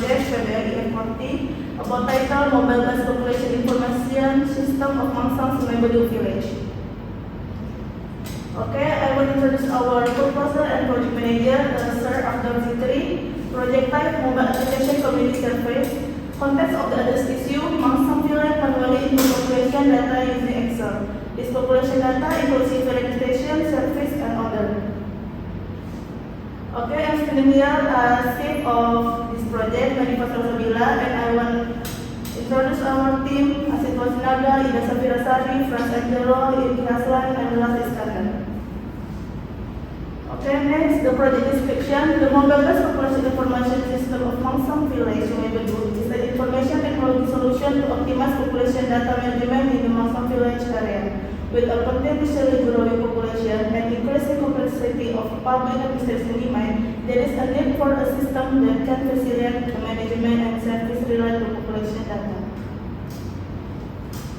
project PBLI F40 about title Mobile Bus Population Information System of Mangsang Sungai Village. Okay, I will introduce our proposer and project manager, Sir Abdul Fitri. Project type Mobile Application Community Survey. Context of the address issue, Mangsang Village manually input population data using Excel. This population data includes registration, service, and order. Okay, I'm standing here as chief of this project, Manifest Rosabila, and I will introduce our team, Asit Wasinaga, Ida Safira Sari, Franz Angelo, Ibn Haslan, and Las Iskandar. Okay, next, the project description. The Mobile Bus Population Information System of Mangsang Village, Sungai Bedug, is an information technology solution to optimize population data management in the Mangsang Village area. With a potentially growing population and increasing complexity of public administration demand, there is a need for a system that can facilitate the management and service related to population data.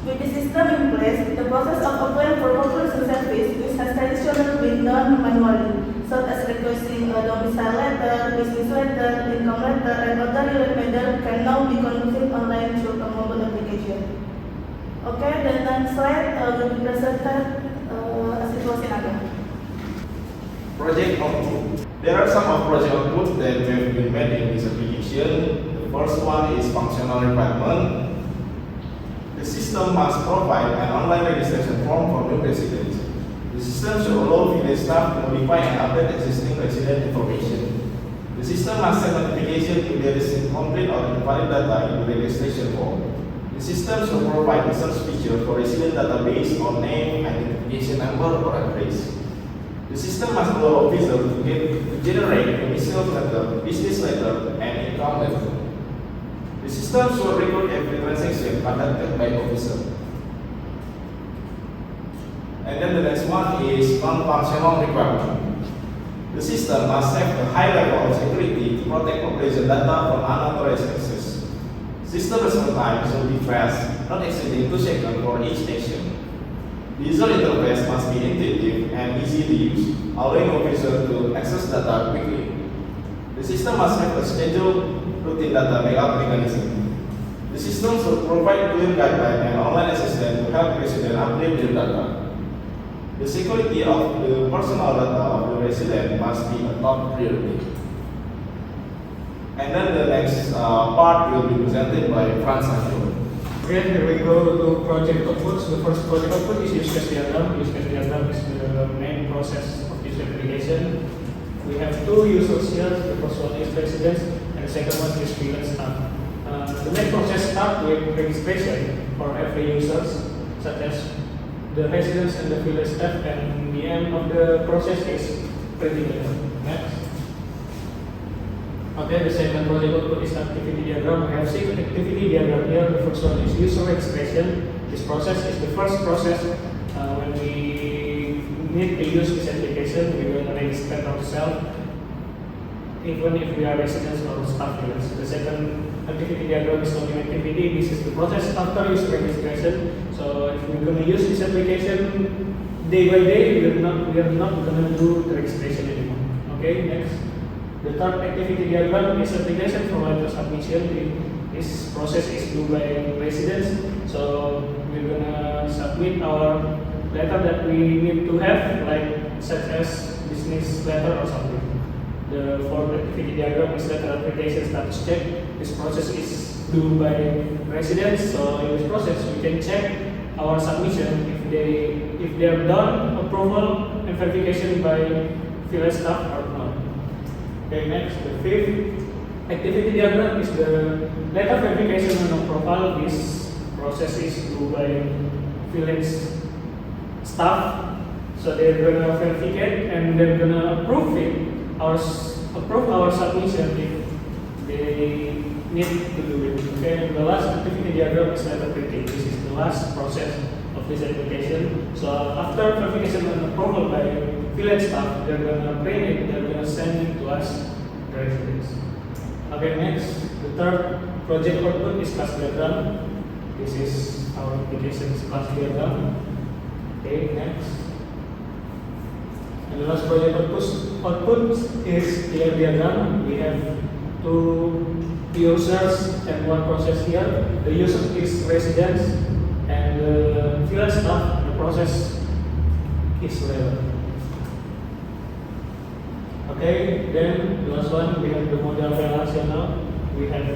With the system in place, the process of applying for population service, which has traditionally been done manually, such as requesting a domicile letter, business letter, income letter, and other related matters, can now be conducted online through a mobile application. Okay, the next slide will be presented Asit Wasinaga. Project output. There are some of project output that have been made in this application. The first one is functional requirement. The system must provide an online registration form for new residents. The system should allow village staff to modify and update existing resident information. The system must send notification if there is incomplete or invalid data in the registration form. The system should provide a search feature for resident database on name, identification number, or address. The system must allow officers to generate initial letter, business letter, and income letter. The system should record every transaction conducted by officer. And then the next one is non-functional requirement. The system must have a high level of security to protect population data from unauthorized access. System response time should be fast, not exceeding 2 seconds for each action. The user interface must be intuitive and easy to use, allowing officers to access data quickly. The system must have a scheduled routine data backup mechanism. The system should provide clear guidelines and online assistance to help residents update their data. The security of the personal data of the resident must be a top priority. And then the next part will be presented by Franz Angelo. Okay, here we go to project outputs. The first project output is use case diagram. Use case diagram is the main process of this application. We have two users here. The first one is residents, and the second one is village staff. The main process starts with registration for every user, such as the residents and the village staff, and the end of the process is printing letter. Next. Okay, the second project output is activity diagram. We have 6 activity diagram here. The first one is user registration. This process is the first process when we need to use this application. We will register ourselves, even if we are residents or staff here. So the second activity diagram is login activity. This is the process after user registration. So if we're going to use this application day by day, we are not going to do the registration anymore. Okay, next. The third activity diagram is application for letter submission. This process is due by residents. So we're gonna submit our letter that we need to have, like such as business letter or something. The fourth activity diagram is letter application status check. This process is due by residents. So in this process, we can check our submission if they are done approval and verification by village staff or not. Okay, next, the fifth activity diagram is the letter verification and approval. This process is due by village staff. So they're gonna verify and they're gonna approve our submission if they need to do it. Okay, the last activity diagram is letter printing. This is the last process of this application. So after verification and approval by village staff, they're gonna print it, they're gonna send it to us, the residents. Okay, next, the third project output is class diagram. This is our application's class diagram. Okay, next. And the last project output is clear diagram. We have two users and one process here. The user is residents and the village staff. The process is labor. Okay, then the last one we have the model relational. We have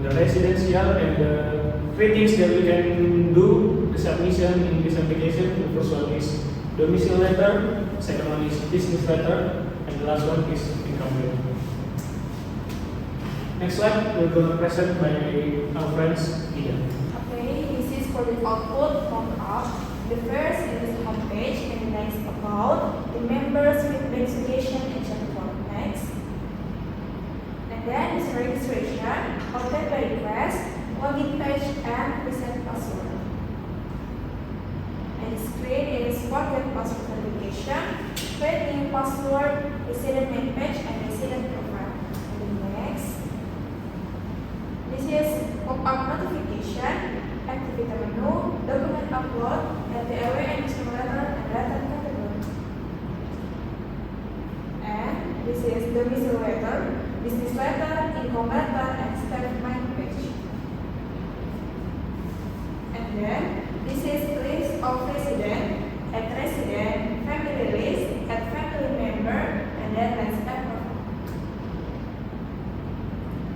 the residents here and the three things that we can do the submission in this application. The first one is domicile letter, second one is business letter, and the last one is income letter. Next slide, we're going to present by our friends Ida. Okay, this is for the output mock-up. The first is homepage and the next about the members with registration and chat form. Next. And then is registration, content by request, login page and reset password. And the screen is forget password verification, create new password, resident main page and resident profile. And the next. This is pop-up notification, activity menu, document upload, LTLW and customer letter and data category. And this is domicile letter, business letter, income letter, and staff main page. And then this is list of resident, add resident, family list, add family member, and then let's add profile.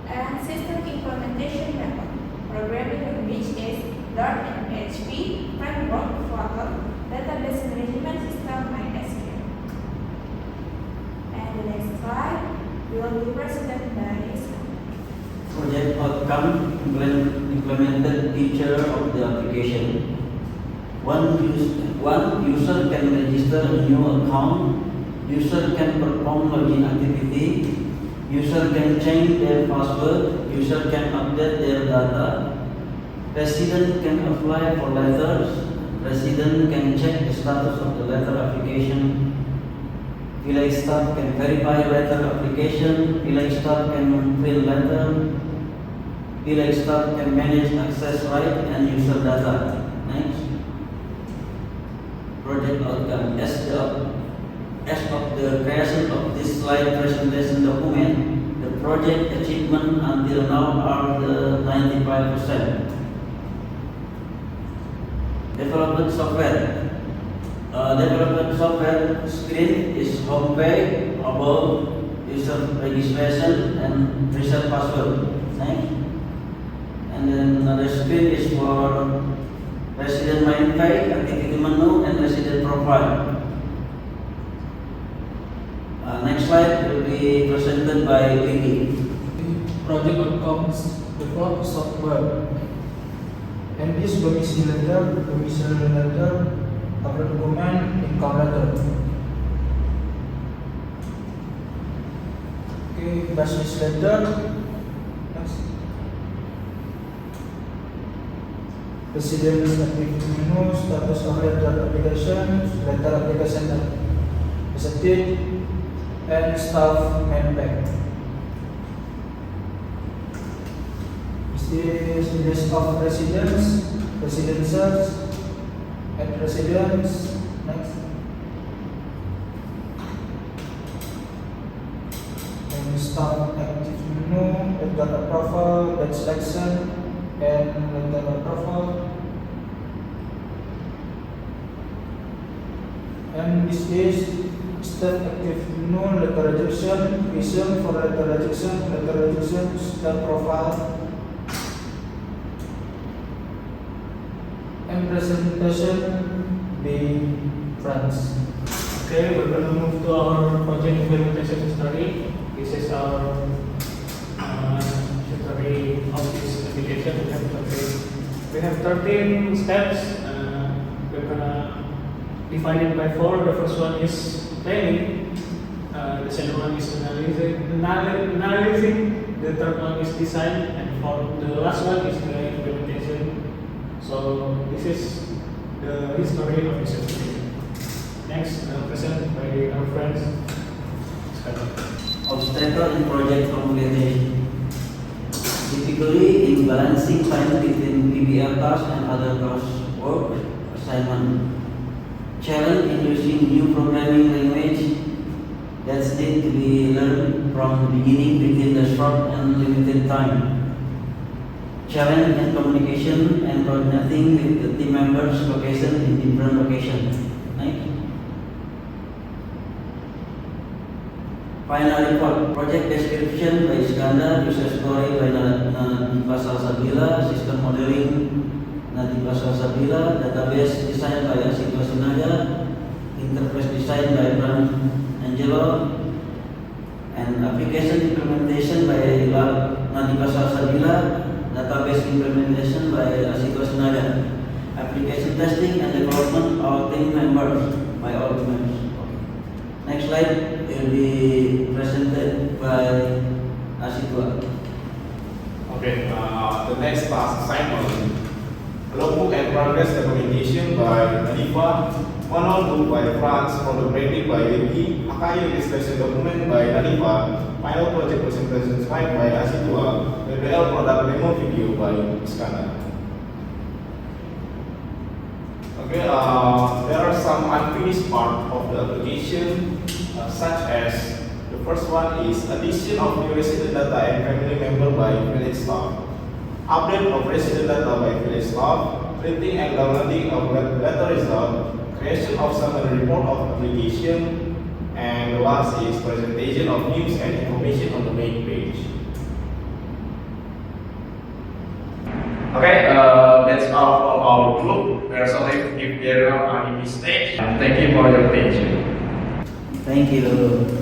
And system implementation method. Programming language is Dart and PHP, framework, Flutter, database management system, MySQL. And the next slide will be presented by Ismail. Project outcome implemented feature of the application. One user can register a new account. User can perform login activity. User can change their password. User can update their data. Resident can apply for letters. Resident can check the status of the letter application. Village staff can verify letter application. Village staff can fill letter. Village staff can manage access right and user data. Next. Project outcome. As of the creation of this slide presentation document, the project achievement until now are the 95%. Development software. Development software screen is home page, about user registration and reset password. Next. And then another screen is for resident main page, activity menu, and resident profile. Next slide will be presented by Vicky. Project outcomes before software. And this domicile letter, upload document, income letter. Okay, business letter. Next. Residence activity menu, status of letter application, received, and staff main page. This is list of residents, residences, and residents. Next. And staff active menu, letter profile, date selection, and letter profile. And this is staff active menu, letter rejection, reason for letter rejection, staff profile. And presentation the friends. Okay, we're going to move to our project implementation story. This is our story of this application. We have 13 steps. We're going to divide it by 4. The first one is planning. The second one is analyzing. The third one is design. And the last one is the implementation. So this is the history of this application. Next, presented by our friends. Obstacle in project completion. Typically, in balancing time between PBL tasks and other coursework assignment. Challenge in using new programming language. that need to be learned from the beginning within the short and limited time. Challenge and communication and coordinating with the team members location in different locations. Right? Final report, project description by Iskandar, user story by Nadifa Salsabila, system modeling Nadifa Salsabila, database design by Asito Sinaga, interface design by Fran Angelo, and application implementation by Nadifa Salsabila, database implementation by Asito Sinaga, application testing and development of team members by all team members. Next slide will be presented by Asito. Okay, the next task assignment, logbook and progress documentation by Nadifa, manual book by Franz, photography by Yuri, Akayu illustration document by Nadifa, final project presentation slide by Asito, BBL product demo video by Iskandar. Okay, there are some unfinished part of the application, such as the first one is addition of new resident data and family member by village staff, update of resident data by village staff, printing and downloading of letter result, creation of summary report of application, and the last is presentation of news and information on the main page. Okay, that's all from our group. We are sorry if there are any mistakes. Thank you for your attention. Thank you.